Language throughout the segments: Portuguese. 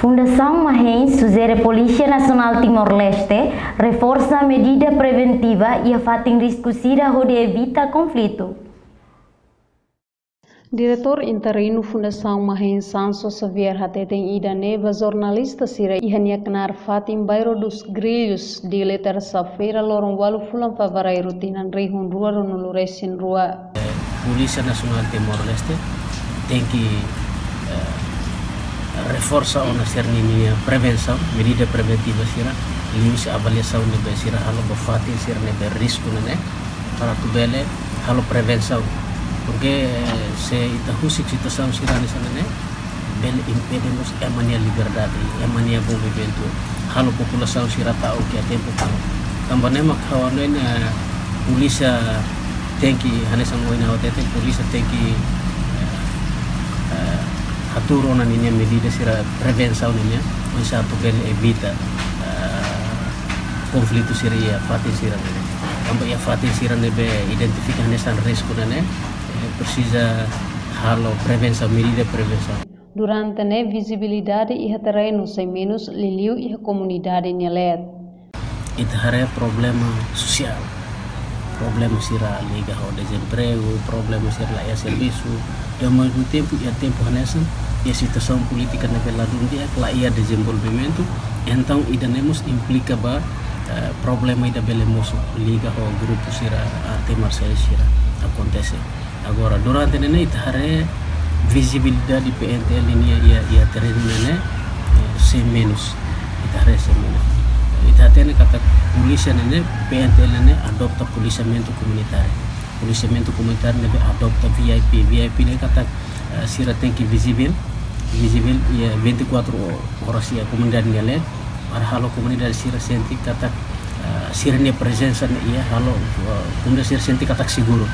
Fundação Mahen sugere a Polícia Nacional Timor-Leste reforça a medida preventiva e afasta risco sira onde evita conflito. Diretor interino Fundação Mahen Sanso Xavier Hateten Ida Neva jornalista sira ihanyak Fatim Bairro dos Grilhos de terça-feira lorong walu fulan favarai rutinan rihun rua runuluresin rua. Polícia Nacional Timor-Leste tem que reforçar a minha prevenção, medida preventiva sira, lius avaliação de sira halo bafati sira nebe risco né para tu bele halo prevenção, porque se ita husik situação sira nessa né bele impedimos a mania liberdade, a mania bom vivendo, halo população sira tahu que a tempo também mak hawane polícia tem que hanesan oina tem polícia tem que atur na ninya medida sira prevenção ninya bisa tu bel evita conflito sira fatin sira né também a fatin sira nebe identificar nesan risco né precisa halo prevenção medida prevenção durante ne visibilidade e terreno sem menos liliu e comunidade nyelet itu hare problema social problema sira liga ao desemprego, problema sira lá serviço, e ao mesmo tempo hanesan e a situação política naquela dunia que lá ia desenvolvimento, então idanemos implica ba problema ida belemos liga ao grupo sira arte marcial sira acontece. Agora durante nene itahare visibilidade PNTL ini ia terreno nene sem menos itahare sem menos. Itatene kata polícia nene PNTL nene adopta policiamento comunitário. Policiamento comunitário nebe adopta VIP ne kata sira tem que visível ia 24 horas ia comunidade nele para halo comunidade sira senti kata sira ne presença ia halo comunidade sira senti kata seguro.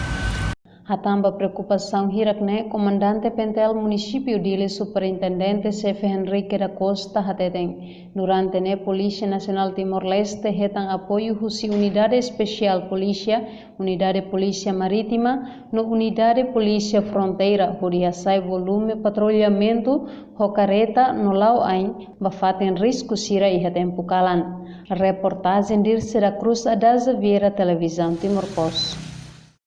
Hatamba preocupação hirakne comandante Pentel município dele superintendente chefe Henrique da Costa hateten durante ne Polícia Nacional Timor-Leste hetang apoio husi unidade especial polícia unidade polícia marítima no unidade polícia fronteira huria sai volume patrulhamento hokareta no lau ain bafaten risco sira e haten pukalan reportagem dir Sira Cruz Adaza Vieira Televisão Timor Post.